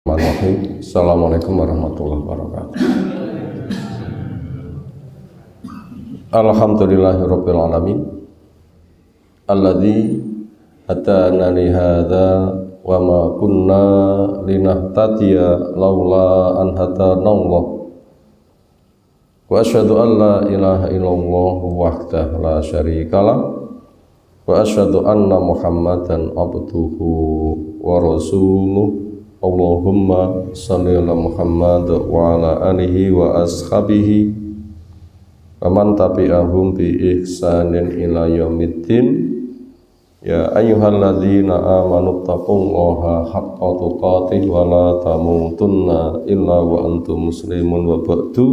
Assalamualaikum warahmatullahi wabarakatuh. Alhamdulillahirabbil alamin alladzi hadana li hadza wa ma kunna linahtadiya laula an hadana Allah. Wa asyhadu an la ilaha illallah wahdahu la syarikalah wa asyhadu anna Muhammadan abduhu wa rasuluh. Allahumma salli ala Muhammad wa ala alihi wa ashabihi wa man tabi'ahum bi ihsanin ila yaumiddin. Ya ayyuhalladzina amanu taqullaha haqqa tuqatih wa la tamutunna illa wa antum muslimun wa ba'du.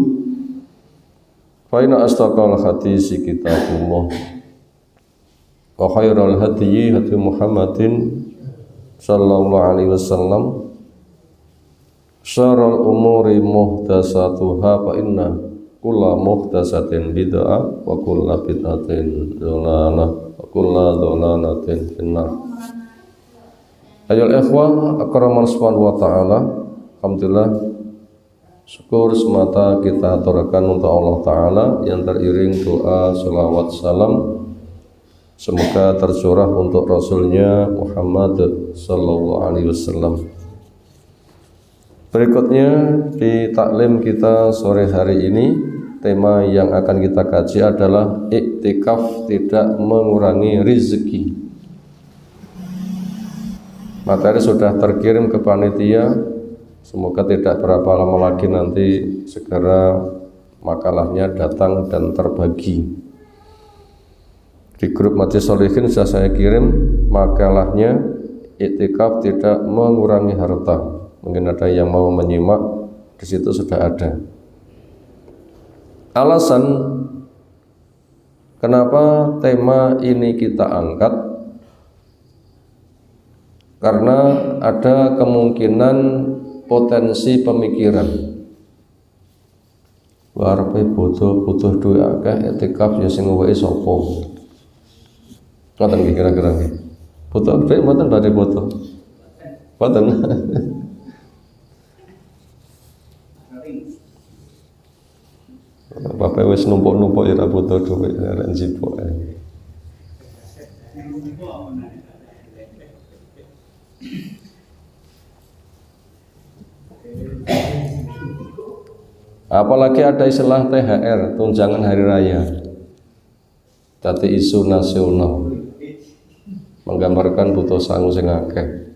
Fa inna asdaqal hadisi kitabullah wa khairal hadyi hadyu Muhammadin sallallahu alaihi wasallam. Syarrul umuri muhdatsatuha fa inna kulla muhdatsatin bid'ah wa kulla bid'atin dhalalah wa kulla dhalalatin finnar. Ayyuhal ikhwah akraman subhanahu wa ta'ala, alhamdulillah syukur semata kita aturakan untuk Allah Ta'ala yang teriring doa salawat salam semoga tercurah untuk Rasulnya Muhammad sallallahu alaihi wasallam. Berikutnya di taklim kita sore hari ini, tema yang akan kita kaji adalah iktikaf tidak mengurangi rezeki. Materi sudah terkirim ke panitia, semoga tidak berapa lama lagi nanti segera makalahnya datang dan terbagi. Di grup Majelis Sholihin sudah saya kirim makalahnya, iktikaf tidak mengurangi harta. Mungkin ada yang mau menyimak, di situ sudah ada. Alasan kenapa tema ini kita angkat, karena ada kemungkinan potensi pemikiran. Warepe butuh duit akeh iktikaf ya sing ngeweki sapa. Ngoten kira-kira nggih. Butuh duit mboten badhe butuh. Mboten. Bapak wis numpuk-numpuk ya butuh duit arek njipuk. Apalagi ada istilah THR, tunjangan hari raya. Dadi isu nasional. Menggambarkan butuh sangu sing akeh.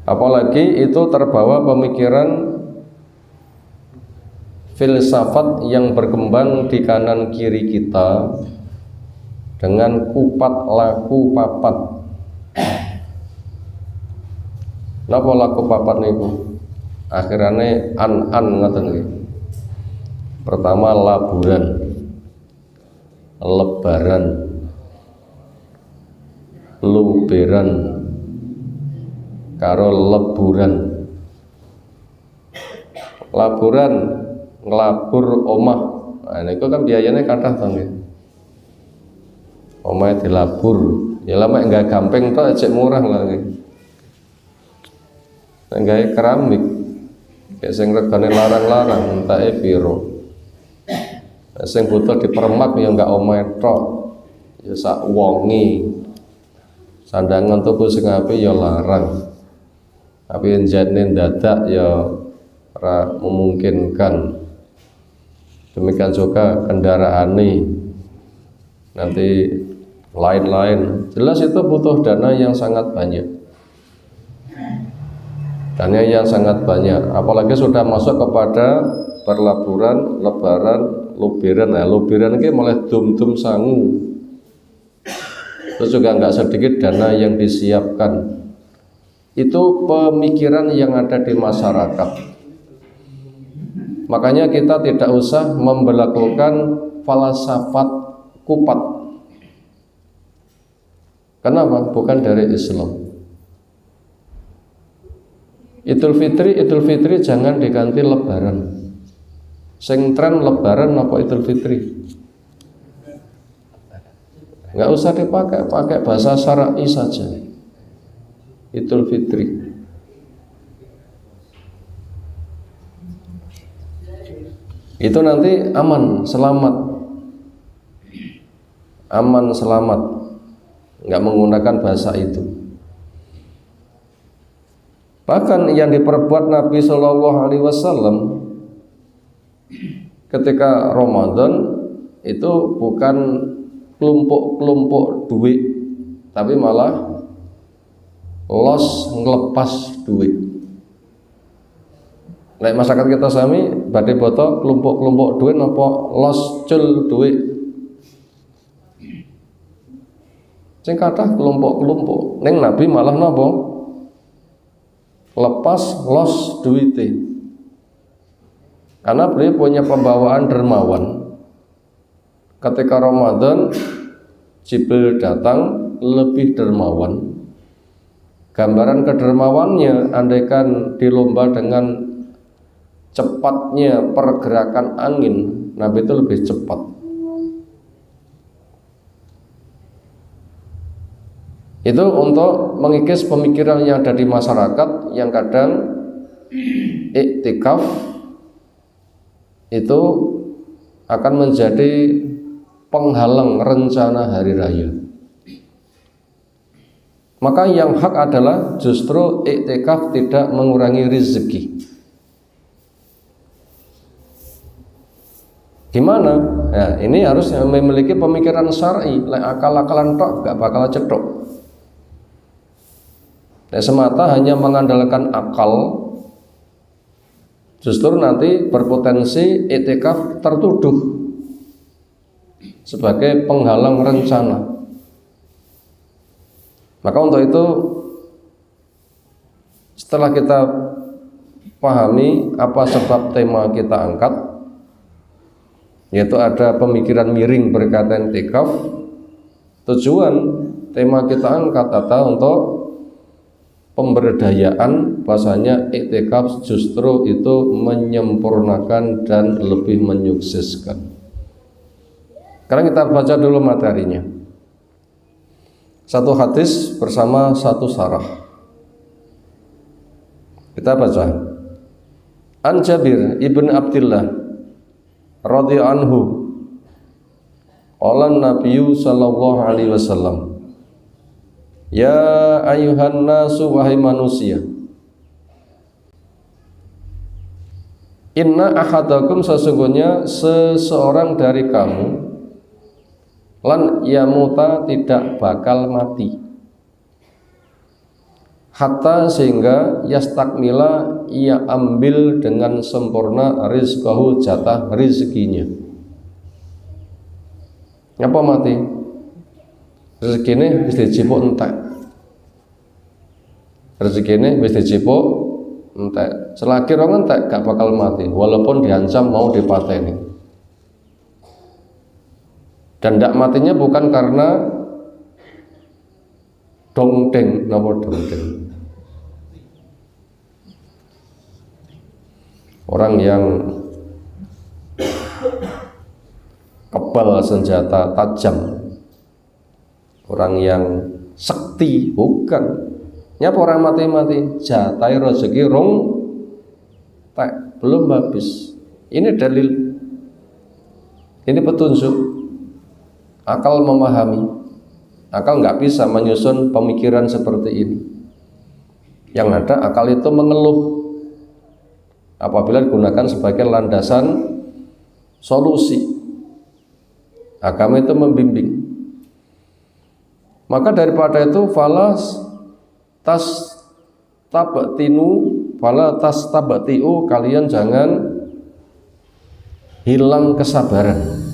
Apalagi itu terbawa pemikiran filsafat yang berkembang di kanan kiri kita dengan kupat laku papat. Napa laku papat niku? Akhirane an ngoten nggih. Pertama laburan, lebaran, luberan, karo leburan. Laburan ngelabur omah, nah niku kan biayanya kathah to nggih. Omahe dilabur, ya lama enggak gampang to cek murah lah nggih. Nek gawe keramik, kayak sing regane larang-larang entake piro. Sing butuh dipermak ya enggak omahe tok, ya sak wongi. Sandangan tuku sing apik ya larang. Tapi jane dadak ya ora memungkinkan. Demikian juga kendaraan nih, nanti lain-lain. Jelas itu butuh dana yang sangat banyak. Dana yang sangat banyak. Apalagi sudah masuk kepada perlaburan, lebaran, luberan. Nah, luberan ini mulai dum-dum sangu. Terus juga nggak sedikit dana yang disiapkan. Itu pemikiran yang ada di masyarakat. Makanya kita tidak usah membelakukan falsafat kupat. Kenapa? Bukan dari Islam. Idul Fitri jangan diganti lebaran. Sing tren lebaran apa Idul Fitri? Nggak usah dipakai, pakai bahasa syar'i saja. Idul Fitri. Itu nanti aman, selamat. Aman, selamat. Enggak menggunakan bahasa itu. Bahkan yang diperbuat Nabi Shallallahu Alaihi Wasallam ketika Ramadan itu bukan kelompok-kelompok duit, tapi malah los ngelepas duit. Nek masyarakat kita sami badhe boto kelompok-kelompok duit napa los cul duit. Sing kathah kelompok-kelompok, ning Nabi malah napa? Lepas los duite. Karena beliau punya pembawaan dermawan. Ketika Ramadan Jibril datang lebih dermawan. Gambaran kedermawannya andaikan dilomba dengan cepatnya pergerakan angin, Nabi itu lebih cepat. Itu untuk mengikis pemikiran yang ada di masyarakat yang kadang iktikaf itu akan menjadi penghalang rencana hari raya. Maka yang hak adalah justru iktikaf tidak mengurangi rezeki. Gimana? Nah, ini harus memiliki pemikiran syar'i. Akal-akalan tok gak bakal cetok. Nah, semata hanya mengandalkan akal, justru nanti berpotensi iktikaf tertuduh sebagai penghalang rencana. Maka untuk itu, setelah kita pahami apa sebab tema kita angkat, yaitu ada pemikiran miring berkaitan iktikaf, tujuan tema kita angkat adalah untuk pemberdayaan bahasanya iktikaf justru itu menyempurnakan dan lebih menyukseskan. Sekarang kita baca dulu materinya. Satu hadis bersama satu sarah. Kita baca. An Jabir ibn Abdillah radhiyallahu anhu qala an-nabiyyu sallallahu alaihi wasallam, ya ayuhan nasu, wahai manusia, inna ahadakum, sesungguhnya seseorang dari kamu, lan yamuta, tidak bakal mati, hatta sehingga yastakmila, ia ambil dengan sempurna rizqahu, jatah rizkinya. Apa mati? Rezekine wis dijipuk entek. Rezekine wis dijipuk entek. Selagi rong entek gak bakal mati walaupun diancam mau dipateni. Dan ndak matinya bukan karena dongdeng, napa dongdeng. Orang yang kebal senjata tajam, orang yang sakti, bukan. Nyapa orang mati-mati, jatai rezeki rong tak belum habis. Ini dalil, ini petunjuk. Akal memahami, akal nggak bisa menyusun pemikiran seperti ini. Yang ada akal itu mengeluh apabila digunakan sebagai landasan solusi. Agama itu membimbing. Maka daripada itu falas tas tabatiu, kalian jangan hilang kesabaran.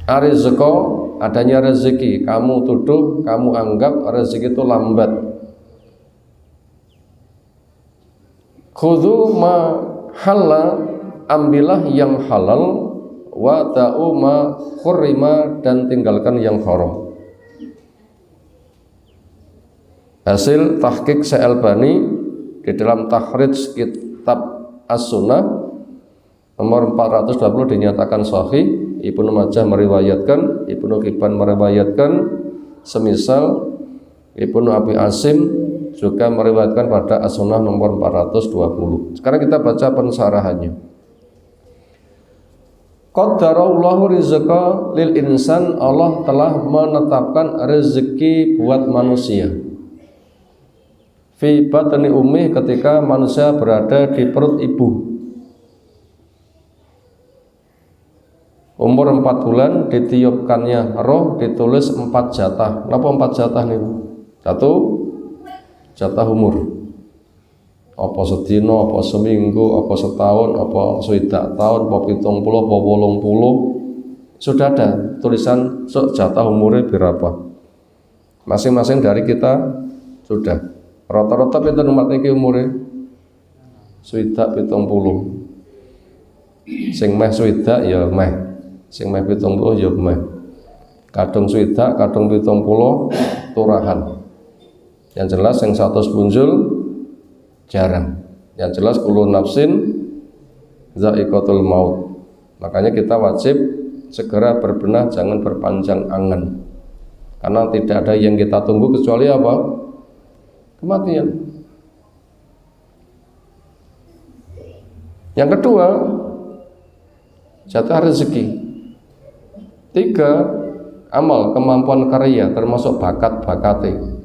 Arizqo, adanya rezeki, kamu tuduh, kamu anggap rezeki itu lambat. Khudhu ma halal, ambillah yang halal, wa ta'u ma hurrima, dan tinggalkan yang haram. Hasil tahqiq Syalbani di dalam takhrij kitab As-Sunnah nomor 420 dinyatakan sahih. Ibnu Majah meriwayatkan, Ibnu Hibban meriwayatkan, semisal Ibnu Abi Asim juga meriwayatkan pada As-Sunnah nomor 420. Sekarang kita baca pensarahannya. Qaddarallahu rizqa lil insan, Allah telah menetapkan rezeki buat manusia. Fi batni ummi, ketika manusia berada di perut ibu. Umur 4 bulan ditiupkannya roh, ditulis 4 jatah. Kenapa 4 jatah nih? 1 jatah umur. Apa sedina, apa seminggu, apa setahun, apa swidak tahun, apa 70, apa 80. Sudah ada tulisan jatah umurnya berapa. Masing-masing dari kita sudah. Rata-rata pinten umat niki umure? Swidak 70. Sing meh swidak ya meh, sing meh 70 ya meh. Kadung swidak, kadung 70 turahan. Yang jelas yang 100 punjul jarang. Yang jelas kullu nafsin za'iqatul maut. Makanya kita wajib segera berbenah, jangan berpanjang angan. Karena tidak ada yang kita tunggu kecuali apa? Kematian. Yang kedua, jatah rezeki. 3, amal, kemampuan karya, termasuk bakat-bakate.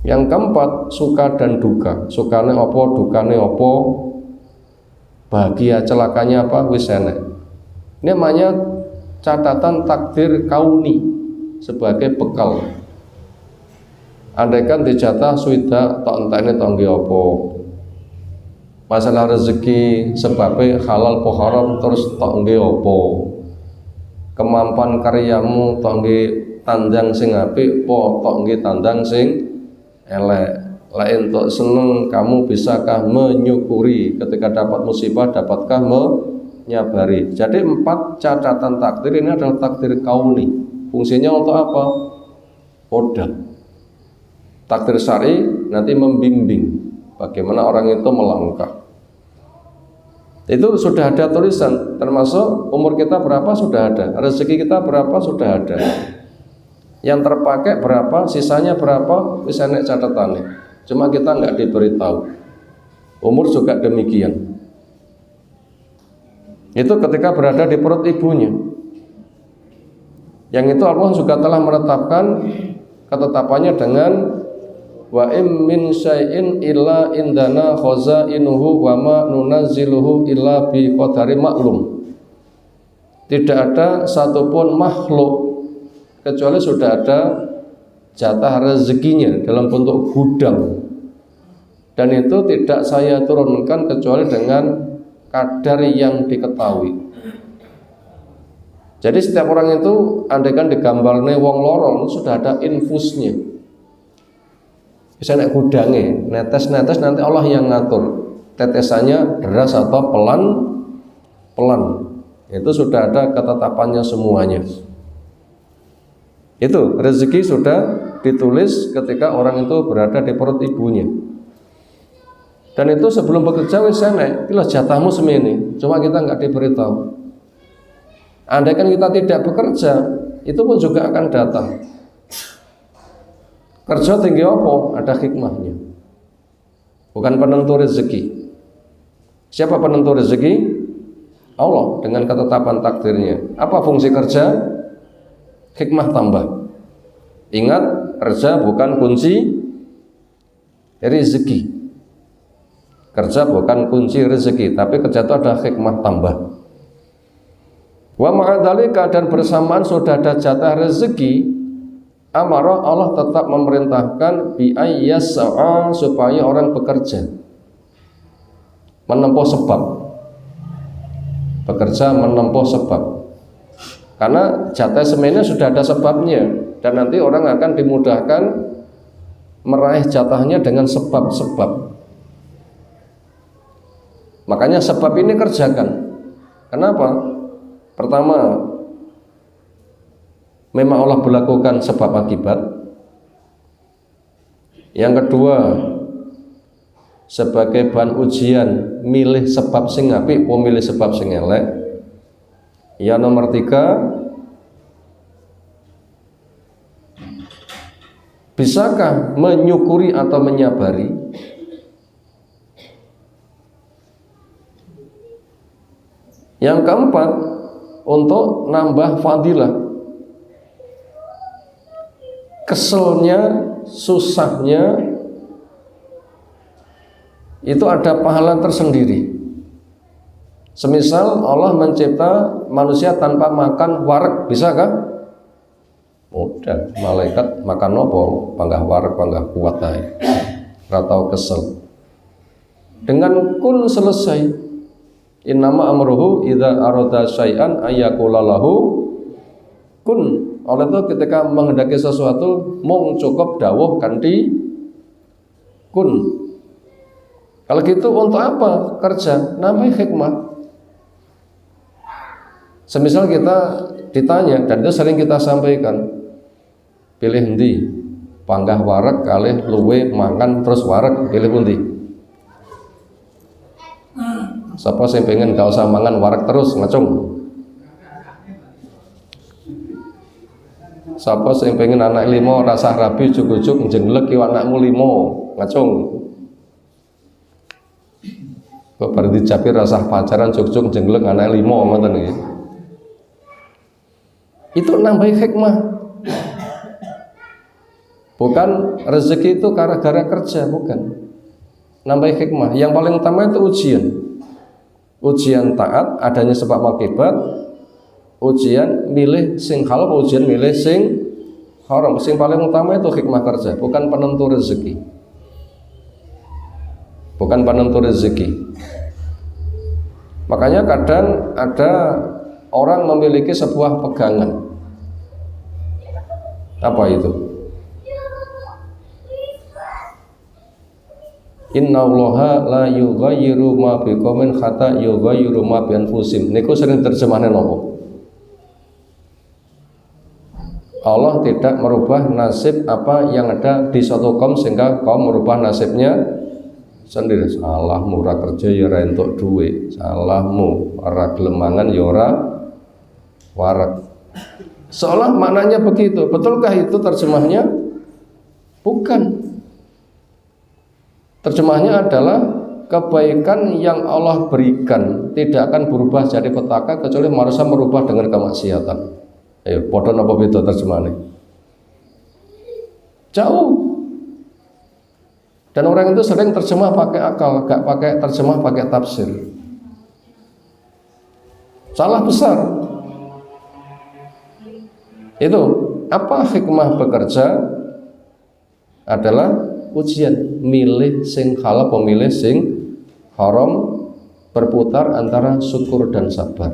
Yang keempat, suka dan duka. Sukane apa, dukane apa, bahagia celakanya apa, wis enek. Ini namanya catatan takdir kauni sebagai bekal. Andaikan dijatah swidak tok entene tangge apa. Masalah rezeki sebabnya halal po haram terus tok nggih apa. Kemampuan karyamu tok nggih tandang sing apik po tok nggih tandang sing elek. Lain untuk seneng, kamu bisakah menyukuri ketika dapat musibah, dapatkah menyabari. Jadi 4 catatan takdir ini adalah takdir kauni. Fungsinya untuk apa? Modal. Takdir syar'i nanti membimbing bagaimana orang itu melangkah. Itu sudah ada tulisan, termasuk umur kita berapa sudah ada, rezeki kita berapa sudah ada. Yang terpakai berapa, sisanya berapa, bisa naik catatannya. Cuma kita nggak diberitahu. Umur juga demikian. Itu ketika berada di perut ibunya. Yang itu Allah juga telah menetapkan ketetapannya dengan wa im min syai'in illa indana khazainuhu wa ma nunazziluhu illa bi qadari maklum. Tidak ada satupun makhluk kecuali sudah ada jatah rezekinya dalam bentuk gudang, dan itu tidak saya turunkan kecuali dengan kadar yang diketahui. Jadi setiap orang itu andaikan digambarnya wong lorong sudah ada infusnya. Bisa naik gudangnya, netes-netes nanti Allah yang ngatur tetesannya deras atau pelan. Itu sudah ada ketetapannya semuanya. Itu rezeki sudah ditulis ketika orang itu berada di perut ibunya. Dan itu sebelum bekerja wis enek, iki lho jatahmu semene. Cuma kita nggak diberitahu. Andaikan kita tidak bekerja, itu pun juga akan datang. Kerja tinggi apa? Ada hikmahnya. Bukan penentu rezeki. Siapa penentu rezeki? Allah dengan ketetapan takdirnya. Apa fungsi kerja? Hikmah tambah. Ingat, kerja bukan kunci rezeki. Kerja bukan kunci rezeki, tapi kerja itu ada hikmah tambah. Wa ma'adzalika, dan bersamaan sudah ada jatah rezeki, amarah, Allah tetap memerintahkan bi ayyas'a, supaya orang bekerja, menempuh sebab. Bekerja menempuh sebab. Karena jatah semennya sudah ada sebabnya, dan nanti orang akan dimudahkan meraih jatahnya dengan sebab-sebab. Makanya sebab ini kerjakan. Kenapa? Pertama, memang Allah berlakukan sebab akibat. Yang kedua, sebagai bahan ujian, milih sebab sing apik apa milih sebab sing elek. Yang nomor 3, Bisakah menyukuri atau menyabari? Yang keempat, untuk nambah fadilah. Keselnya, susahnya itu ada pahala tersendiri. Semisal Allah mencipta manusia tanpa makan warak, bisakah? Mudah, malaikat makan nopo, panggah warak, panggah kuat aja, ratau kesel. Dengan kun selesai. Innama amruhu idza arada syai'an ayyaqula lahu kun. Oleh itu ketika menghendaki sesuatu mung cukup dawuh kanthi kun. Kalau gitu untuk apa kerja? Namanya hikmah. Semisal kita ditanya, dan itu sering kita sampaikan, pilih endi? Panggah warak kalih luwe mangan terus warak, pilih pundi? Sapa sing pengen gak usah mangan warak terus ngacung? Sapa sing pengen anak limo rasah rabi juk-juk jenglek ki anakmu limo ngacung? Kok bar dijapir rasah pacaran juk-juk jenglek anak limo ngoten iki. Itu nambahi hikmah. Bukan rezeki itu gara-gara kerja, bukan. Nambahi hikmah. Yang paling utama itu ujian. Ujian taat, adanya sebab akibat. Ujian milih sing halal, ujian milih sing haram. Sing paling utama itu hikmah kerja, bukan penentu rezeki. Bukan penentu rezeki. Makanya kadang ada orang memiliki sebuah pegangan. Apa itu? Innallaha la yughayyiru ma biqaumin hatta yughayyiru ma bi anfusihim. Niku sering terjemahane napa? Allah tidak merubah nasib apa yang ada di suatu kaum sehingga kaum merubah nasibnya sendiri. Salahmu ora kerja ya ora entuk duit, salahmu ora gelemangan ya ora warak. Seolah maknanya begitu. Betulkah itu terjemahnya? Bukan. Terjemahnya adalah kebaikan yang Allah berikan tidak akan berubah jadi petaka kecuali manusia merubah dengan kemaksiatan. Ayo, padha napa beda terjemahane? Jauh. Dan orang itu sering terjemah pakai akal, gak pakai terjemah pakai tafsir. Salah besar. Itu apa hikmah bekerja adalah ujian, milih sing halal pemilih sing haram, berputar antara syukur dan sabar.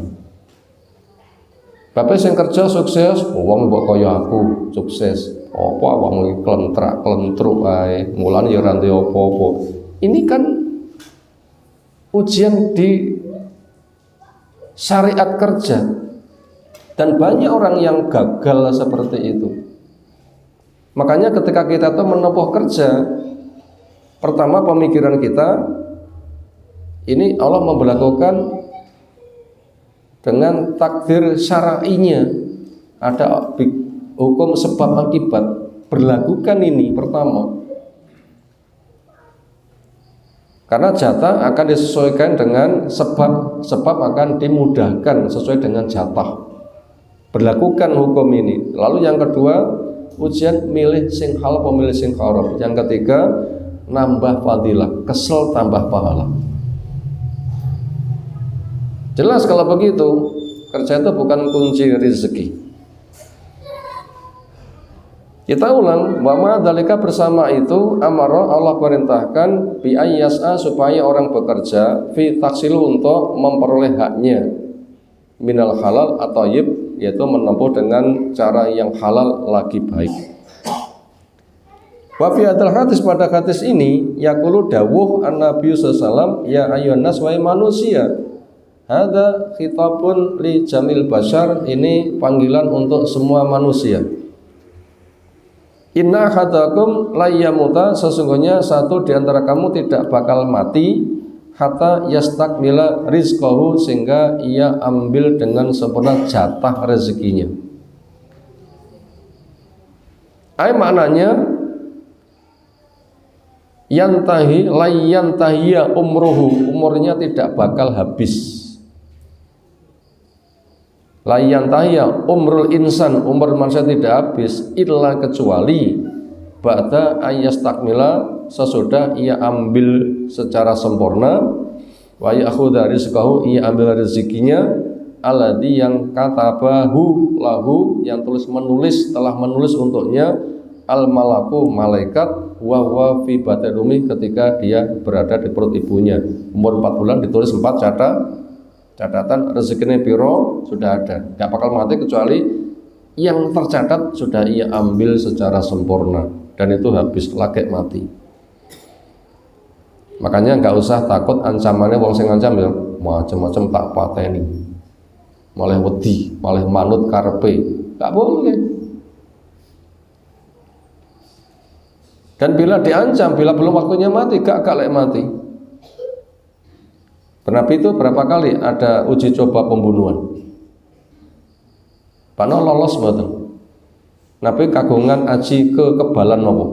Bapak sing kerja sukses, wong mbok kaya aku sukses. Apa wong iki klentrak-klentruk ae, mulane ya ora ndek apa-apa. Ini kan ujian di syariat kerja. Dan banyak orang yang gagal seperti itu. Makanya ketika kita tuh menempuh kerja, pertama pemikiran kita ini Allah memberlakukan dengan takdir syar'inya. Ada hukum sebab akibat. Berlakukan ini pertama. Karena jatah akan disesuaikan dengan sebab akan dimudahkan sesuai dengan jatah. Berlakukan hukum ini. Lalu yang kedua, ujian milih sing halal pemilih sing haram. Yang ketiga, nambah fadilah, kesel tambah pahala. Jelas kalau begitu, kerja itu bukan kunci rezeki. Kita ulang, bahwa dalika bersama itu amara Allah perintahkan bi ayyas'a supaya orang bekerja fi taksilu untuk memperoleh haknya minal halal atau yib, yaitu menempuh dengan cara yang halal lagi baik. Wa fi hadal hadis, pada hadis ini yaqulu dawuh an-nabiy sallallahu ya ayyuhan nas wa manusia. Hadza khitabun li jamil bashar, ini panggilan untuk semua manusia. Inna hadakum la yamuta, sesungguhnya satu di antara kamu tidak bakal mati hatta yastakmila rizqahu, sehingga ia ambil dengan sempurna jatah rezekinya. Maknanya yantahi layyantahiya umruhu, umurnya tidak bakal habis. Layyantahiya umrul insan, umur manusia tidak habis illa kecuali ba'da ayyastakmila, sesudah ia ambil secara sempurna, wa ya'khudha rizqahu, ia ambil rezekinya, alladzi yang katabahu lahu, yang telah menulis untuknya, al malaku malaikat, wa huwa fi batni ummi, ketika dia berada di perut ibunya. Umur 4 bulan ditulis 4 catatan, rezekinya piro sudah ada, gak bakal mati kecuali yang tercatat sudah ia ambil secara sempurna, dan itu habis lagi mati. Makanya nggak usah takut ancamannya wong sing ngancam ya, macam-macam tak pateni, malah wedi, malah manut karepe, nggak boleh. Dan bila diancam, bila belum waktunya mati, gak lek mati. Nabi itu berapa kali ada uji coba pembunuhan? Pano lolos betul. Nabi kagungan aji kekebalan nopo?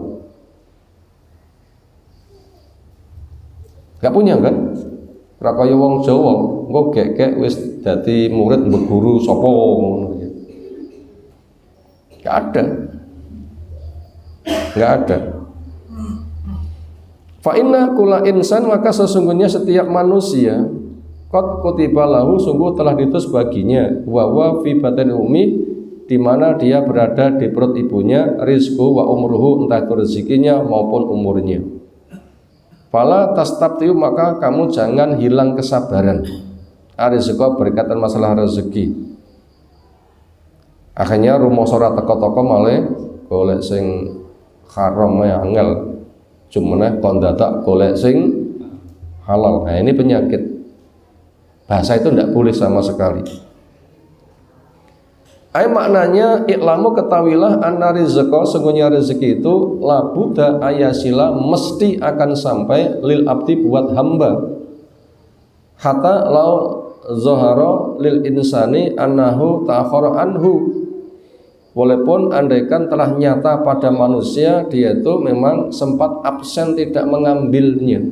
Gak punya kan? Rakaya wong Jawa, engko gek wis dadi murid mbek guru sapa ngono ya. Gak ada. Gak ada. Fa inna kula insan, maka sesungguhnya setiap manusia qad kutiba lahu, sungguh telah ditulis baginya, wa wa fi batni ummi, di mana dia berada di perut ibunya, rizqu wa umruhu, entah itu rezekinya maupun umurnya. Fala tastabtiu, maka kamu jangan hilang kesabaran. Arizqa berkaitan masalah rezeki. Akhirnya rumoso ora teko-teko malah golek sing haram ya angel. Cuman kon dadak golek sing halal. Nah, ini penyakit. Bahasa itu tidak boleh sama sekali. Maknanya iklamu, ketahuilah, anna rizqa, sungguhnya rezeki itu labuda ayasila, mesti akan sampai lil abdi, buat hamba, hatta lau zoharo lil insani annahu ta'akhara anhu, walaupun andaikan telah nyata pada manusia dia itu memang sempat absen tidak mengambilnya.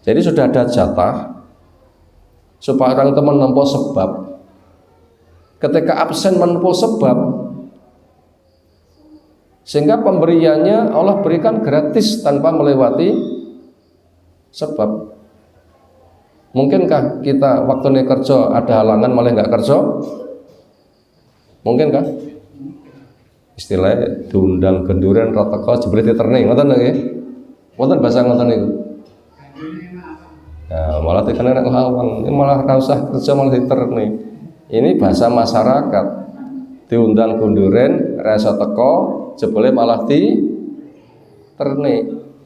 Jadi sudah ada jatah supaya orang itu menempuh sebab. Ketika absen menempuh sebab, sehingga pemberiannya Allah berikan gratis tanpa melewati sebab. Mungkinkah kita waktu ini kerja ada halangan malah nggak kerja? Mungkinkah? Istilahnya diundang genduren rotoko jebret terne, ngoten nggih? Wonten bahasa ngoten niku. Nah, malah dikene nek lawang, ini malah ora usah kerja malah diterne. Ini bahasa masyarakat. Diundang genduren, rasa teko, jebule malah diterne.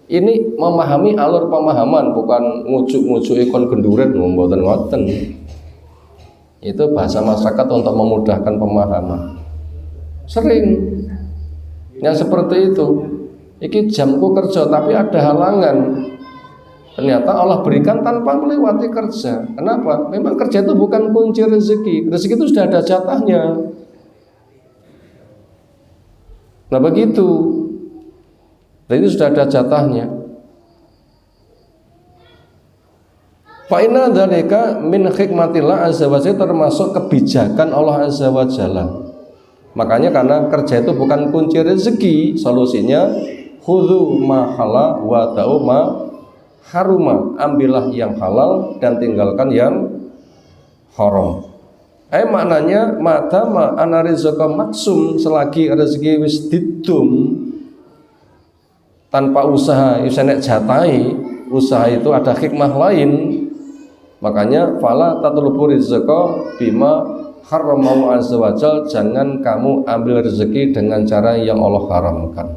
Ini memahami alur pemahaman, bukan ngujuk-ngujuk ikon genduren, mboten ngoten. Itu bahasa masyarakat untuk memudahkan pemahaman. Sering yang seperti itu. Iki jamku kerja tapi ada halangan. Ternyata Allah berikan tanpa melewati kerja. Kenapa? Memang kerja itu bukan kunci rezeki. Rezeki itu sudah ada jatahnya. Nah begitu. Dan itu sudah ada jatahnya. Fa inna dzalika min hikmatillah azza wa jalla, termasuk kebijakan Allah azza wa jalla. Makanya karena kerja itu bukan kunci rezeki, solusinya khudzu ma halal wa da'u ma haruma, ambillah yang halal dan tinggalkan yang haram. Maknanya madama ana rizqa maksum, selagi rezeki wis didum tanpa usaha, nek jatahi, usaha itu ada hikmah lain. Makanya fala tatlubu rizqa bima harramahu azza wajal, jangan kamu ambil rezeki dengan cara yang Allah haramkan.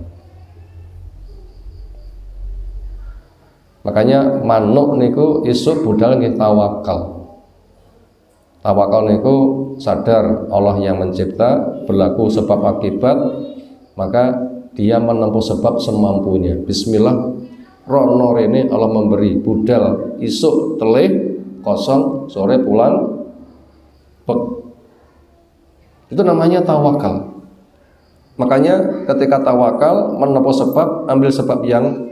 Makanya manuk niku isuk budal nggih tawakal. Tawakal niku sadar Allah yang mencipta, berlaku sebab akibat, maka dia menempuh sebab semampunya. Bismillah, rono rene Allah memberi budal, isuk telih kosong, sore pulang bek. Itu namanya tawakal. Makanya ketika tawakal menempuh sebab, ambil sebab yang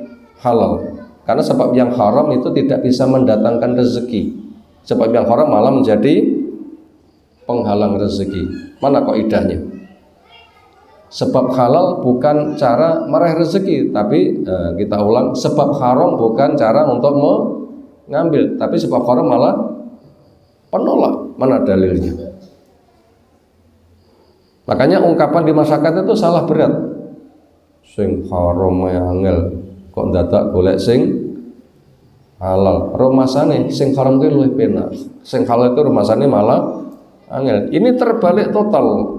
halal. Karena sebab yang haram itu tidak bisa mendatangkan rezeki. Sebab yang haram malah menjadi penghalang rezeki. Mana kaidahnya? Sebab halal bukan cara meraih rezeki, tapi kita ulang, sebab haram bukan cara untuk mengambil, tapi sebab haram malah penolak. Mana dalilnya? Makanya ungkapan di masyarakat itu salah berat. Sing haram angel, kok dadak golek sing halal. Rumasane sing haram kuwi luwih penak. Sing halal itu rumasane malah angel. Ini terbalik total.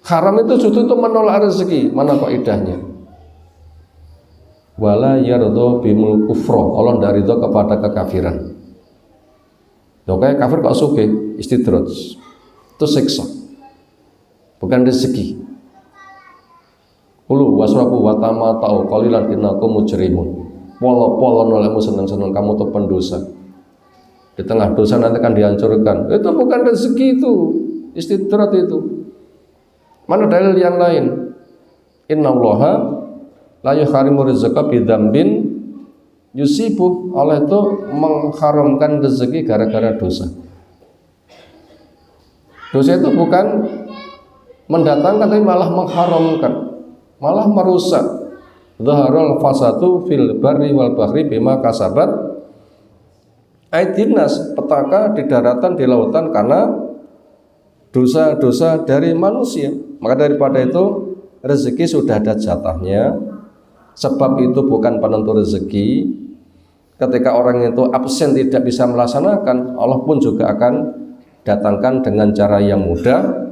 Haram itu justru itu menolak rezeki. Mana kaidahnya? Wala yardo bimul kufro. Allah tidak ridho kepada kekafiran. Oke, kafir kok sugih, istidraj. Itu siksa. Bukan rezeki. Ulu wasrafu wa tamatau qalilan innakum mujrimun. Polo-polo nolemu senang-senang kamu tuh pendosa. Di tengah dosa nanti akan dihancurkan. Itu bukan rezeki itu, istidrat itu. Mana dalil yang lain? Innallaha la yuharimu rizqa bidzambin yusibu. Allah itu mengharamkan rezeki gara-gara dosa. Dosa itu bukan mendatangkan tapi malah mengharamkan, malah merusak. Dhaharal fasadu fil barri wal bahri bima kasabat aydinnas. Petaka di daratan, di lautan karena dosa-dosa dari manusia. Maka daripada itu rezeki sudah ada jatahnya. Sebab itu bukan penentu rezeki. Ketika orang itu absen tidak bisa melaksanakan, Allah pun juga akan datangkan dengan cara yang mudah.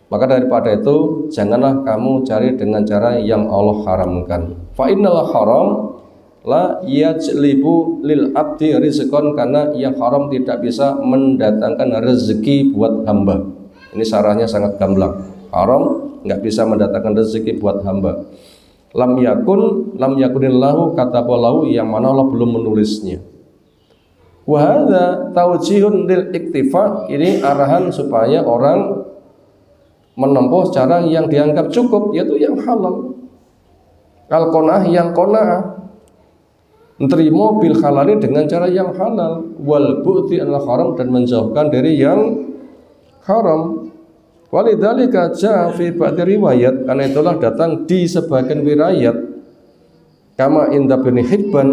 Maka daripada itu janganlah kamu cari dengan cara yang Allah haramkan. Fa innal haram la yajlibu lil abdi rizqan. Karena yang haram tidak bisa mendatangkan rezeki buat hamba. Ini syarahnya sangat gamblang. Haram nggak bisa mendatangkan rezeki buat hamba. Lam yakunillahu kataballahu, yang mana Allah belum menulisnya. Wa hadza tawjihun lil iktifa. Ini arahan supaya orang menempuh cara yang dianggap cukup, yaitu yang halal. Al-qanaah, yang qanaah, menerima bil halali dengan cara yang halal, wal bu'ti al haram, dan menjauhkan dari yang haram. Walidzalika jaa fi ba'd riwayat, karena itulah datang di sebagian riwayat, kama inda Ibnu Hibban,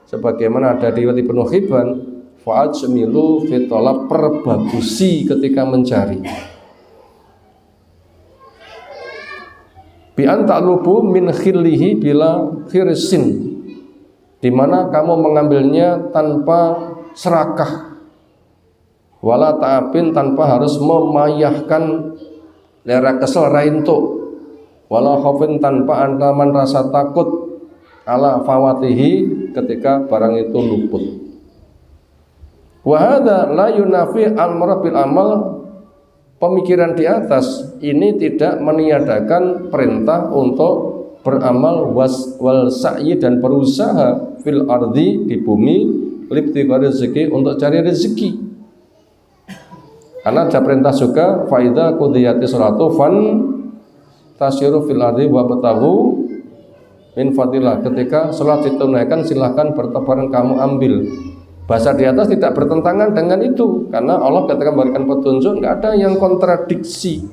sebagaimana ada di riwayat Ibnu Hibban, fa'ajmilu fi talab, perbagusi ketika mencari. Bi an ta'lubu min khillihi bila khirsin, di mana kamu mengambilnya tanpa serakah, wala ta'abin, tanpa harus memayahkan lera kesel raintuk, wala khaufin, tanpa ancaman rasa takut, ala fawatihi, ketika barang itu luput. Wa hadza la yunafi al-murabbil amal. Pemikiran di atas ini tidak meniadakan perintah untuk beramal wal sa'yi, dan berusaha fil ardi, di bumi, libtiqa rezeki, untuk cari rezeki. Karena ada perintah juga, faida qudiyati sholatu fan tasyiru fil ardi wa batahu min fadilah. Ketika sholat ditunaikan, silahkan bertebaran, kamu ambil. Bahasa di atas tidak bertentangan dengan itu, karena Allah ketika memberikan petunjuk nggak ada yang kontradiksi.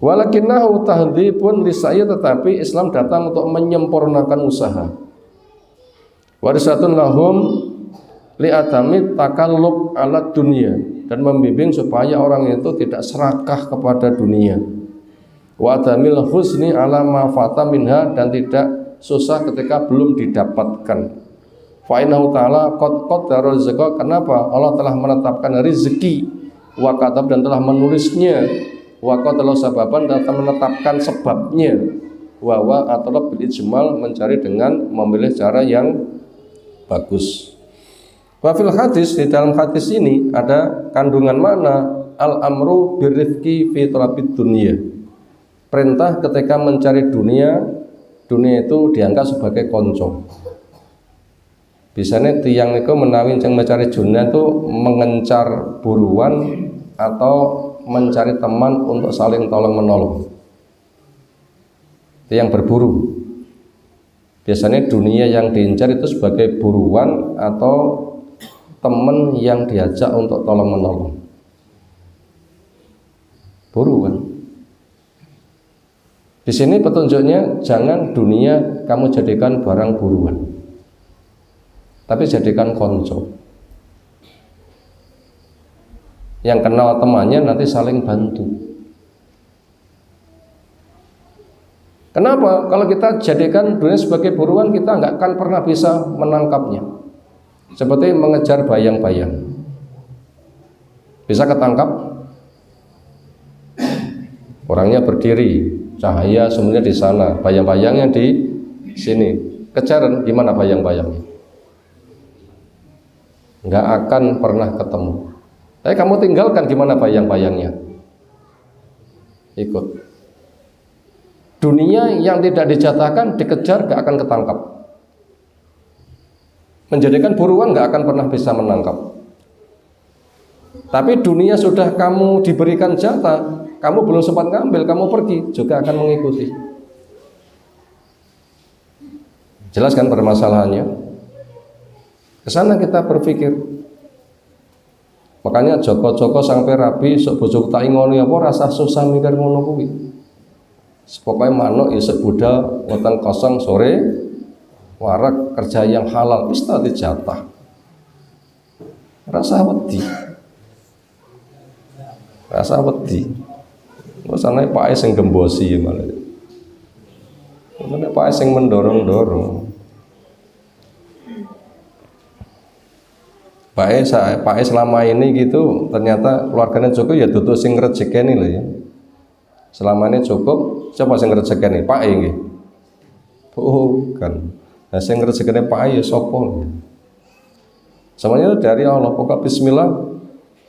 Walakinnahu tahdhibun lisa'yi, tetapi Islam datang untuk menyempurnakan usaha. Warisatun lahum li'adami takallub ala dunia, dan membimbing supaya orang itu tidak serakah kepada dunia. Wa adamil husni ala ma fata minha, dan tidak susah ketika belum didapatkan. Fa innahu ta'ala qad qaddara rizqa. Kenapa? Allah telah menetapkan rezeki, wa katab, dan telah menulisnya, wa qadalau sababan, dan telah menetapkan sebabnya, wa atau bil ijmal, mencari dengan memilih cara yang bagus. Wa fil hadis, di dalam hadis ini ada kandungan makna al-amru birrifqi fi talabid dunya. Perintah ketika mencari dunia, dunia itu dianggap sebagai konco. Biasanya tiang itu menawi yang mencari dunia itu mengencar buruan atau mencari teman untuk saling tolong menolong. itu yang berburu. Biasanya dunia yang diincar itu sebagai buruan atau teman yang diajak untuk tolong menolong. Buruan. Di sini petunjuknya jangan dunia kamu jadikan barang buruan, tapi jadikan konco. Yang kenal temannya nanti saling bantu. Kenapa? Kalau kita jadikan dunia sebagai buruan, kita nggak akan pernah bisa menangkapnya. Seperti mengejar bayang-bayang. Bisa ketangkap? Orangnya berdiri, cahaya sebenarnya di sana, bayang-bayangnya di sini. Kejaran gimana bayang-bayangnya? Nggak akan pernah ketemu. Tapi kamu tinggalkan gimana bayang-bayangnya? Ikut. Dunia yang tidak dijatahkan dikejar gak akan ketangkap. Menjadikan buruan gak akan pernah bisa menangkap. Tapi dunia sudah kamu diberikan jatah, kamu belum sempat ngambil, kamu pergi, juga akan mengikuti. Jelas kan permasalahannya? Kesana kita berpikir. Makanya Joko-Joko sampai rabi, sok bojoku tak ingoni apa rasa susah mikir ngono kuwi. Pokoknya manuk isuk budal weteng kosong sore warak kerja yang halal wis tadi jatah. Rasa wedi. Rasa wedi. Masane Pak sing gembosi malah. Mana Pak sing mendorong-dorong. Pak selama ini gitu ternyata keluarganya Joko ya dudu sing rezekeni lho ya. Selama ini cukup, siapa yang ngerjakan ini? Pak ini? Bukan. Nah, yang ngerjakan Pak ya sopol. Semuanya itu dari Allah. Pokoknya bismillah,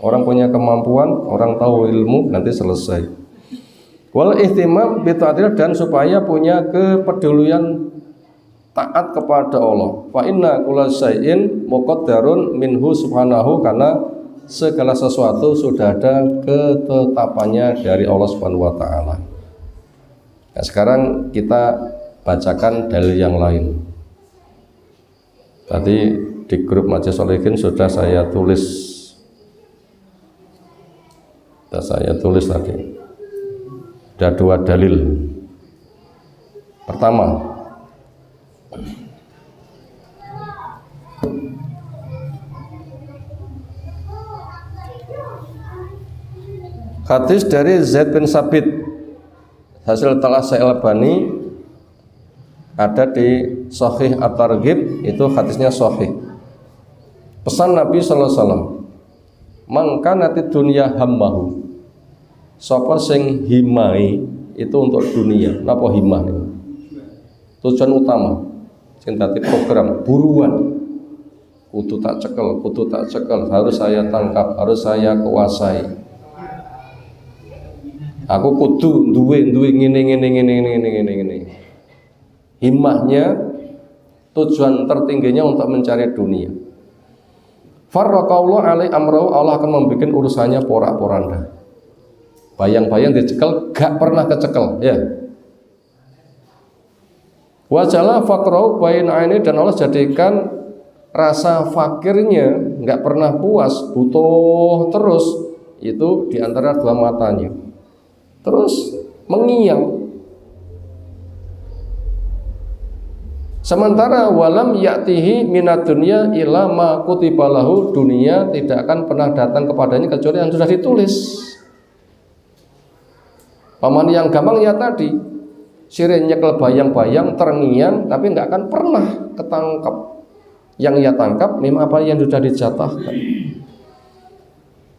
orang punya kemampuan, orang tahu ilmu, nanti selesai. Wal ihtimam bita'atil dan supaya punya kepedulian taat kepada Allah. Fa inna kulla syai'in muqaddarun minhu subhanahu, karena segala sesuatu sudah ada ketetapannya dari Allah Subhanahu wa taala. Nah, sekarang kita bacakan dalil yang lain. Tadi di grup Majelis Sholihin sudah saya tulis. Tadi. Ada 2 dalil. Pertama, hadis dari Zaid bin Sabit hasil telah Al-Albani ada di Sahih At-Targhib, itu hadisnya sahih. Pesan Nabi sallallahu alaihi wasallam, "Mangkanati dunya hammahu." Sapa sing himai itu untuk dunia. Napa himah niku? Tujuan utama sing dadi program buruan. Kudu tak cekel, harus saya tangkap, harus saya kuasai. Aku kudu duwe ngene. Himmahnya, tujuan tertingginya untuk mencari dunia. Farraqallahu alaihi amrahu, Allah akan membuat urusannya porak-poranda. Bayang-bayang dicekel, gak pernah kecekel, ya. Wajala faqrau baina aini, dan Allah jadikan rasa fakirnya gak pernah puas, butuh terus, itu diantara 2 matanya. Terus mengiang. Sementara walam ya'tihi minad dunya illa ma kutiba lahu, dunia tidak akan pernah datang kepadanya kecuali yang sudah ditulis. Paman yang gampang ya tadi, sirih nyekel bayang-bayang, terngiang, tapi nggak akan pernah ketangkap. Yang ia tangkap memang apa yang sudah dijatahkan.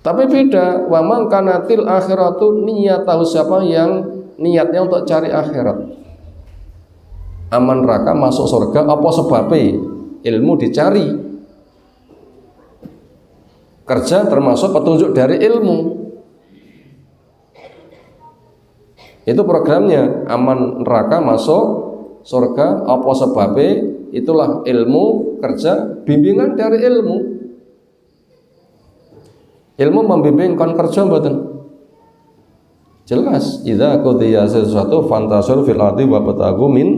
Tapi beda, wa man kanatil akhiratu niyatahu, siapa yang niatnya untuk cari akhirat. Aman neraka, masuk surga, apa sebabnya? Ilmu dicari. Kerja termasuk petunjuk dari ilmu. Itu programnya, aman neraka, masuk surga, apa sebabnya? Itulah ilmu, kerja, bimbingan dari ilmu. Ilmu membimbing kon kerja mboten. Jelas, idza qudiya sesuatu fantasir fil ardi wabtaghu min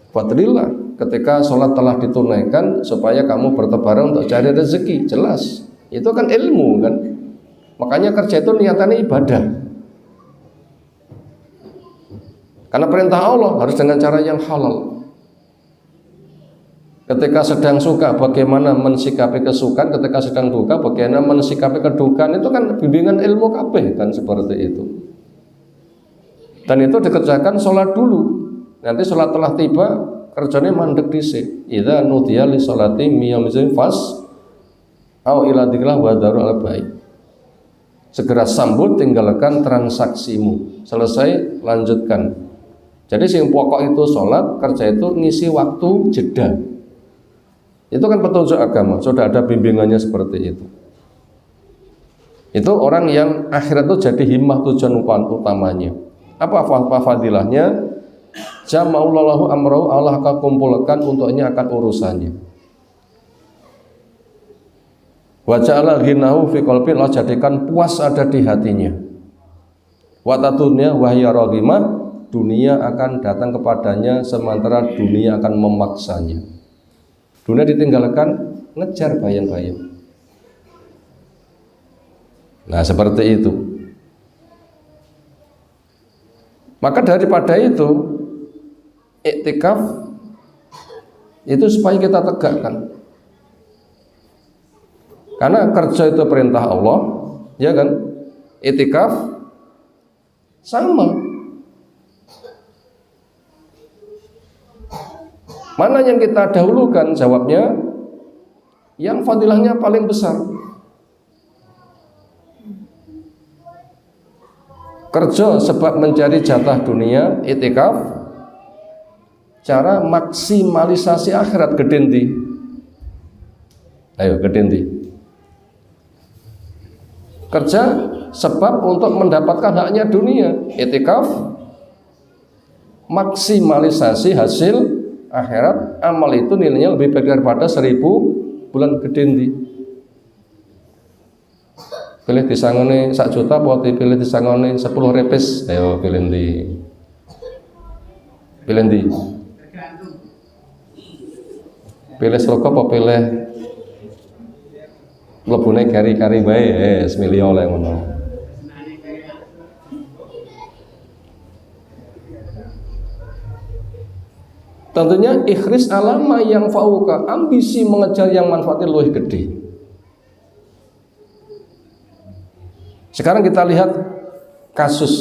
fadlillah. Ketika sholat telah ditunaikan supaya kamu bertebaran untuk cari rezeki, jelas. Itu kan ilmu kan. Makanya kerja itu niatannya ibadah. Karena perintah Allah harus dengan cara yang halal. Ketika sedang suka bagaimana mensikapi kesukaan, ketika sedang duka bagaimana mensikapi kedukaan, itu kan bimbingan ilmu kabeh kan seperti itu. Dan itu dikerjakan sholat dulu. Nanti sholat telah tiba, kerjanya mandek dhisik. Idza nudiya li sholati miyamizin fas au ila dzikrillah wa darul baik. Segera sambut, tinggalkan transaksimu. Selesai, lanjutkan. Jadi yang pokok itu sholat, kerja itu ngisi waktu jeda. Itu kan petunjuk agama, sudah ada bimbingannya seperti itu. Itu orang yang akhirat itu jadi himmah, tujuan utamanya. Apa fadilahnya? Jama'ullahu amrau, Allah akan kumpulkan untuknya akan urusannya. Wa ja'ala ghinahu fi qalbi, Allah jadikan puas ada di hatinya. Wa tatunya wa hiya raghimah, dunia akan datang kepadanya sementara dunia akan memaksanya. Dunia ditinggalkan, ngejar bayang-bayang. Nah seperti itu. Maka daripada itu, iktikaf itu supaya kita tegakkan. Karena kerja itu perintah Allah, ya kan? Iktikaf sama. Mana yang kita dahulukan? Jawabnya yang fadilahnya paling besar. Kerja sebab mencari jatah dunia, iktikaf cara maksimalisasi akhirat gedendi. Ayo gedendi. Kerja sebab untuk mendapatkan haknya dunia, iktikaf maksimalisasi hasil akhirat. Amal itu nilainya lebih baik daripada 1000 bulan gedendi. Pilih disangone 1 juta apa pilih disangone 10 repes? Ayo pilih ndi? Pilih ndi? Pilih sroko apa pilih mlebune kari-kari bae? Semilio oleh ngono. Tentunya ikhris alama yang fauka, ambisi mengejar yang manfaatnya lebih gede. Sekarang kita lihat kasus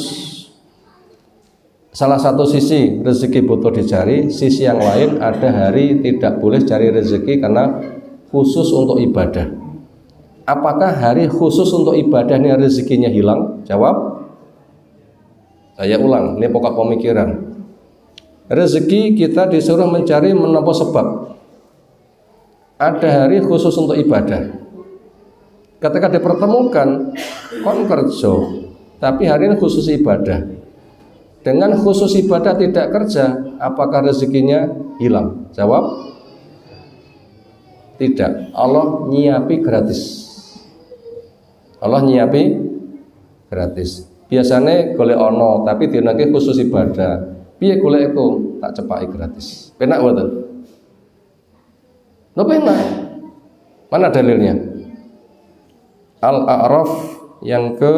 salah satu sisi rezeki butuh dicari, sisi yang lain ada hari tidak boleh cari rezeki karena khusus untuk ibadah. Apakah hari khusus untuk ibadah ini rezekinya hilang? Jawab. Saya ulang, ini pokok pemikiran. Rezeki kita disuruh mencari menempuh sebab. Ada hari khusus untuk ibadah. Ketika dipertemukan, kon kerja, tapi hari ini khusus ibadah. Dengan khusus ibadah tidak kerja, apakah rezekinya hilang? Jawab. Tidak. Allah nyiapi gratis. Allah nyiapi gratis. Biasanya golek ono, tapi dinake khusus ibadah. Piye golek iku tak cepaki gratis. Penak mboten? Lho penak. Mana dalilnya? Al-A'raf yang ke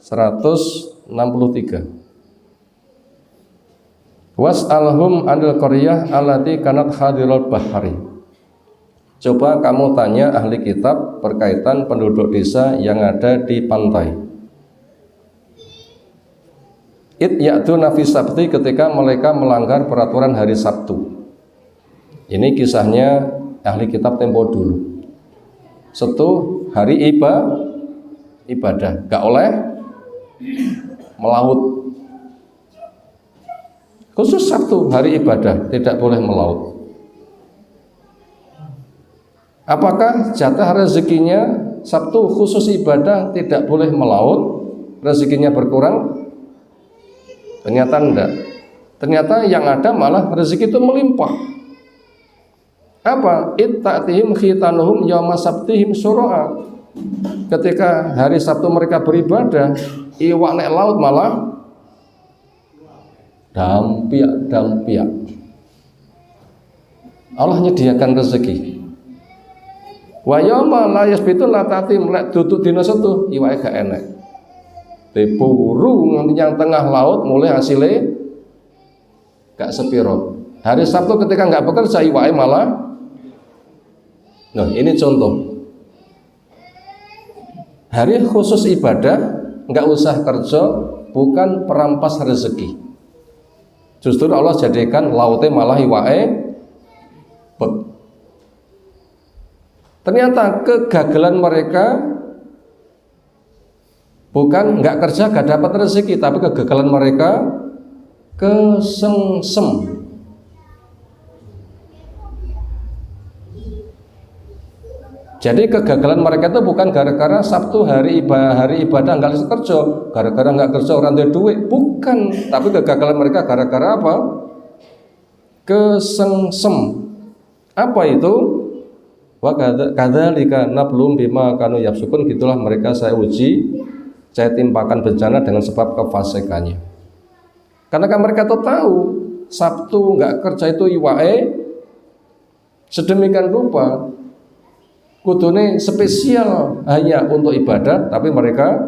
163. Was'alhum 'anil qaryah allati kanat hadirul bahari. Coba kamu tanya ahli kitab berkaitan penduduk desa yang ada di pantai. Ya'tuna fi sabti, ketika mereka melanggar peraturan hari Sabtu. Ini kisahnya ahli kitab tempo dulu. Setu hari ibadah, gak oleh melaut. Khusus Sabtu hari ibadah tidak boleh melaut. Apakah jatah rezekinya Sabtu khusus ibadah tidak boleh melaut, rezekinya berkurang? Ternyata enggak. Ternyata yang ada malah rezeki itu melimpah. Apa? Itta'tihim khitanuhum yawma sabtihim syuru'a. Ketika hari Sabtu mereka beribadah, Iwak nek laut malah dampiak. Allah nyediakan rezeki. Wa yauma la yasbitu la tatim lek duduk dina setu iwake gak enek. Diburu nganti yang tengah laut mulai hasilnya gak sepiro. Hari Sabtu ketika nggak bekerja iwake malah. Nah, ini contoh. Hari khusus ibadah nggak usah kerja, bukan perampas rezeki. Justru Allah jadikan lautnya malah iwake. Ternyata kegagalan mereka bukan nggak kerja gak dapat rezeki, tapi kegagalan mereka kesengsem. Jadi kegagalan mereka itu bukan gara-gara Sabtu hari ibadah nggak bisa kerja, gara-gara nggak kerja orang ada duit, bukan. Tapi kegagalan mereka gara-gara apa? Kesengsem. Apa itu? Wa kadzalika nablum bima kanu yafsukun, gitulah mereka saya uji, saya timpakan bencana dengan sebab kefasikannya. Karena kan mereka tuh tahu Sabtu nggak kerja itu iwae sedemikian rupa, kudune spesial hanya untuk ibadah, tapi mereka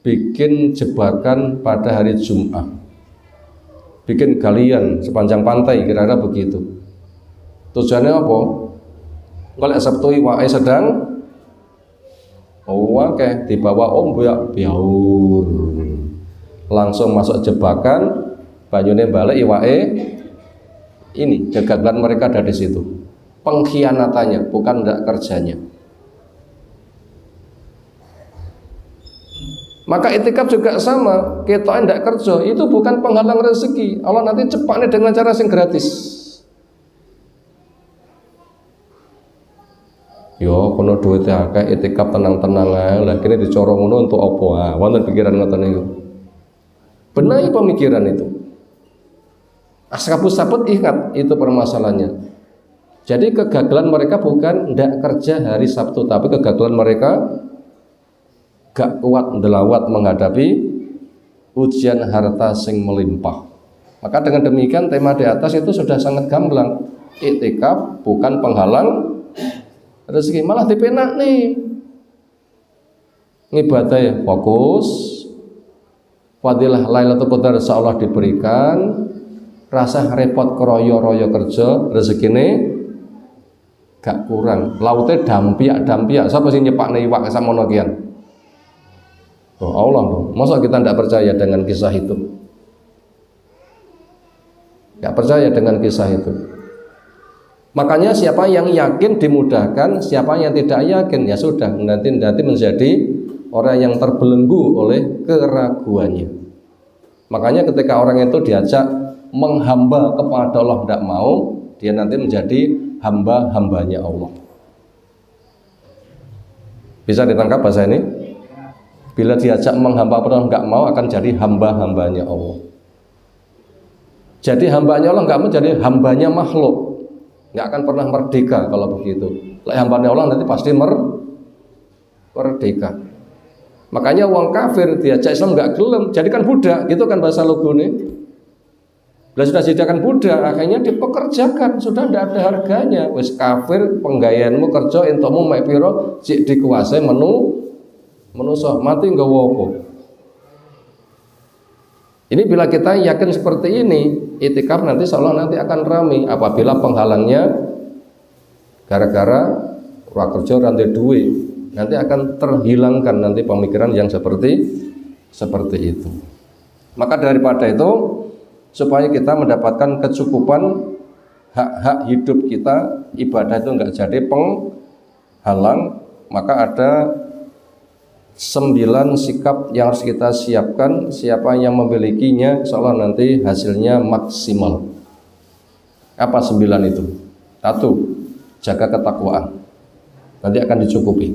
bikin jebakan pada hari Jumat, bikin galian sepanjang pantai, kira-kira begitu. Tujuannya apa? Kalau Sabtu iwake sedang oke dibawa biaur, langsung masuk jebakan, banyune balik iwake. Ini kegagalan mereka ada di situ, pengkhianatannya, bukan tidak kerjanya. Maka itikaf juga sama, kita tidak kerja itu bukan penghalang rezeki. Allah nanti cepatnya dengan cara sing gratis. Yo kono duwite akeh itikaf tenang-tenang ae. Lah kene dicorong ngono untuk apa? Wonten pikiran ngoten niku. Benahi pemikiran itu. Ashabus sabut ingat itu permasalahannya. Jadi kegagalan mereka bukan ndak kerja hari Sabtu, tapi kegagalan mereka gak kuat ndelawat menghadapi ujian harta sing melimpah. Maka dengan demikian tema di atas itu sudah sangat gamblang. Itikaf bukan penghalang rezeki, malah dipenak nih ngibadahnya fokus. Fadilah Lailatul Qadar insyaallah diberikan, rasa repot keroyo-royo kerja rezekine gak kurang. Lautnya dampiak. Siapa sih nyepakne iwak samono kian? Oh Allah dong. Masa kita tidak percaya dengan kisah itu? Gak percaya dengan kisah itu. Makanya siapa yang yakin dimudahkan, siapa yang tidak yakin ya sudah nanti menjadi orang yang terbelenggu oleh keraguannya. Makanya ketika orang itu diajak menghamba kepada Allah tidak mau, dia nanti menjadi hamba-hambanya Allah. Bisa ditangkap bahasa ini? Bila diajak menghamba kepada Allah nggak mau, akan jadi hamba-hambanya Allah. Jadi hambanya Allah nggak mau jadi hambanya makhluk. Nggak akan pernah merdeka kalau begitu. Hambanya Allah nanti pasti merdeka. Makanya wong kafir diajak Islam nggak gelem, jadikan budak, gitu kan bahasa logone. Bila sudah jadikan budak, akhirnya dipekerjakan, sudah tidak ada harganya. Wis kafir, penggayaanmu kerja entukmu mek pira, sik dikuasai manusa mati nggawa apa. Ini bila kita yakin seperti ini, itikaf nanti insyaallah nanti akan ramai. Apabila penghalangnya gara-gara ora kerja ora duwe, nanti akan terhilangkan nanti pemikiran yang seperti itu. Maka daripada itu, supaya kita mendapatkan kecukupan hak-hak hidup kita, ibadah itu enggak jadi penghalang, maka ada 9 sikap yang harus kita siapkan. Siapa yang memilikinya insyaallah nanti hasilnya maksimal. Apa 9 itu? 1, jaga ketakwaan, nanti akan dicukupi.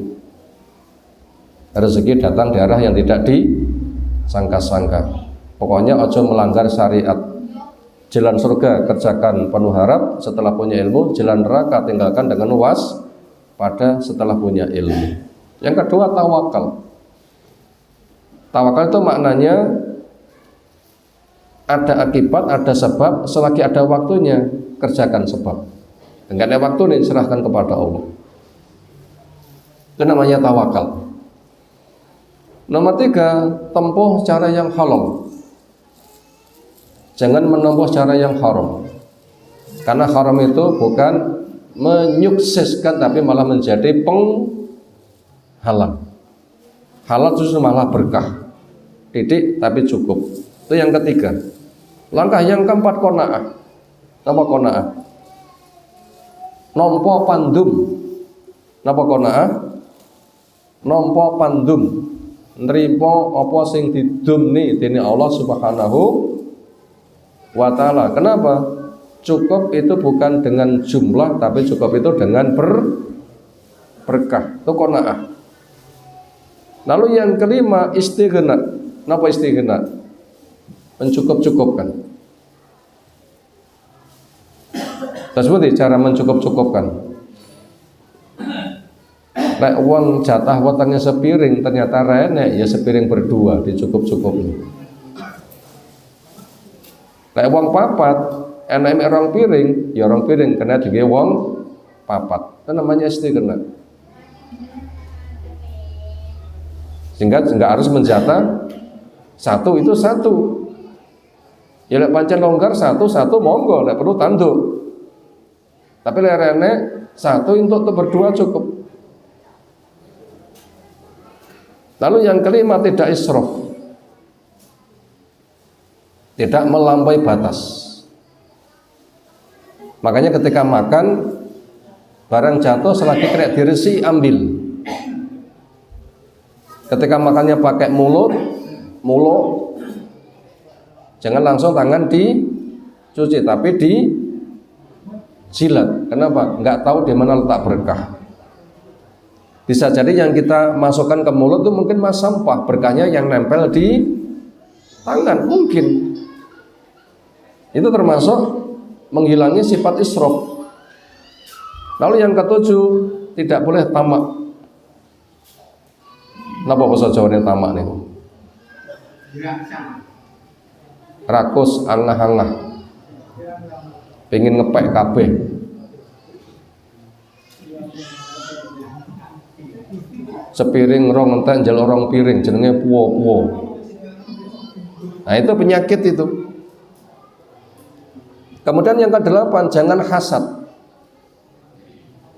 Rezeki datang di arah yang tidak disangka-sangka. Pokoknya ojo melanggar syariat. Jalan surga kerjakan penuh harap setelah punya ilmu, jalan neraka tinggalkan dengan waspada setelah punya ilmu. Yang kedua tawakal. Tawakal itu maknanya ada akibat, ada sebab, selagi ada waktunya kerjakan sebab. Enggak ada waktu nih, serahkan kepada Allah. Itu namanya tawakal. Nomor 3, tempuh cara yang halal. Jangan menempuh cara yang haram. Karena haram itu bukan menyukseskan, tapi malah menjadi penghalang. Halal justru malah berkah. Titik tapi cukup. Itu yang ketiga. Langkah yang keempat, qanaah. Napa qanaah? Nampa pandum. Napa qanaah? Nampa pandum. Nrimo apa sing didumni dening Allah Subhanahu wa taala. Kenapa? Cukup itu bukan dengan jumlah, tapi cukup itu dengan berkah. Itu qanaah. Lalu yang kelima, istighna. Napa istighna? Mencukup-cukupkan. Tersebut cara mencukup-cukupkan. Lek uang jatah wetenge sepiring ternyata renek, ya sepiring berdua dicukup-cukupi. Lek uang papat enek rong piring, ya rong piring kena digawe wong papat. Itu namanya istighna. Sehingga nggak harus menjatah satu itu satu. Ya lek pancen longgar satu monggo, lek perlu tanduk. Tapi lek rene satu untuk berdua cukup. Lalu yang kelima, tidak israf. Tidak melampaui batas. Makanya ketika makan barang jatuh selagi kena diresi ambil. Ketika makannya pakai mulut, jangan langsung tangan dicuci, tapi dijilat. Kenapa? Nggak tahu di mana letak berkah. Bisa jadi yang kita masukkan ke mulut itu mungkin mas sampah, berkahnya yang nempel di tangan mungkin. Itu termasuk menghilangi sifat israf. Lalu yang ketujuh, tidak boleh tamak. Napa bahasa Jawane tamak nih? Rakus angah-angah. Pengen ngepek kabeh. Sepiring rong entek njel rong piring jenenge puwo-puwo. Nah, itu penyakit itu. Kemudian yang ke-8, jangan hasad.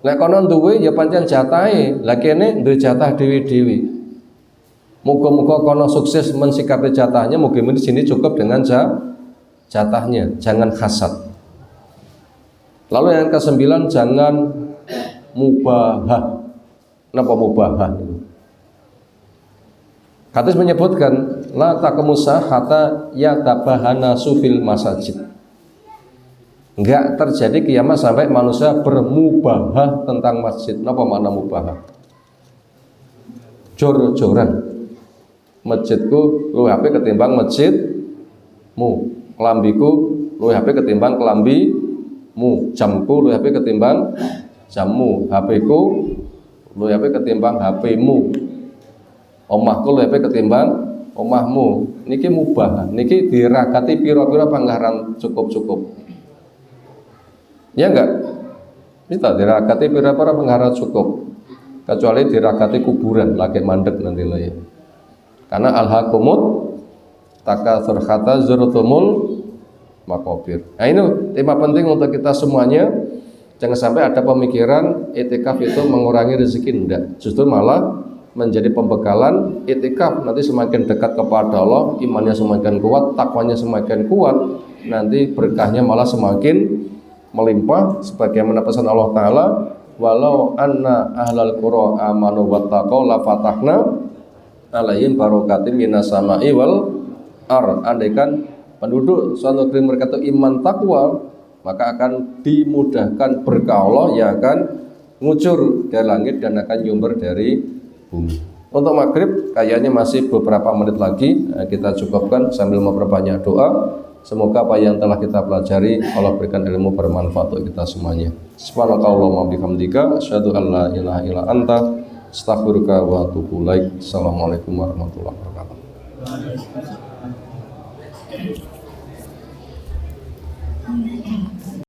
Lek kono duwe ya pancen jatahe, lah kene duwe jatah dewi-dewi. Muga-muga kono sukses mensikapi jatahnya, muga-muga di sini cukup dengan jatahnya. Jangan hasad. Lalu yang ke-9, jangan mubahah. Napa mubahah? Hadis menyebutkan la taqmusa hatta yatabahana sufil masajid. Enggak terjadi kiamat sampai manusia bermubahah tentang masjid. Napa makna mubahah? Jor-joran. Masjidku luwih apik ketimbang masjidmu. Kelambiku luwih apik ketimbang kelambimu. Jamku luwih apik ketimbang jammu. HP-ku luwih apik ketimbang HP-mu. Omahku luwih apik ketimbang omahmu. Niki mubah. Niki diragati pira-pira panggaran cukup-cukup. Ya enggak? Kita diragati pira-pira panggaran cukup. Kecuali diragati kuburan lagi mandek nanti lah ya. Karena alhaqumut takatsur hatta zurtumul maqabir. Nah, ini tema penting untuk kita semuanya. Jangan sampai ada pemikiran itikaf itu mengurangi rezeki, enggak. Justru malah menjadi pembekalan itikaf. Nanti semakin dekat kepada Allah, imannya semakin kuat, takwanya semakin kuat, nanti berkahnya malah semakin melimpah. Sebagaimana pesan Allah Ta'ala, walau anna ahlal qura amanu wattaqau la fatahna alaihim barakatim minas sama'i wal ar. Andaikan penduduk suatu negeri mereka itu iman takwa, maka akan dimudahkan berkah Allah yang akan ngucur dari langit dan akan nyumber dari bumi. Untuk maghrib kayaknya masih beberapa menit lagi, kita cukupkan sambil memperbanyak doa. Semoga apa yang telah kita pelajari Allah berikan ilmu bermanfaat untuk kita semuanya. Subhanakallahumma bihamdika asyhadu an la ilaha illa anta astaghfiruka wa atubu ilaik. Assalamualaikum warahmatullahi wabarakatuh. Waalaikumsalam.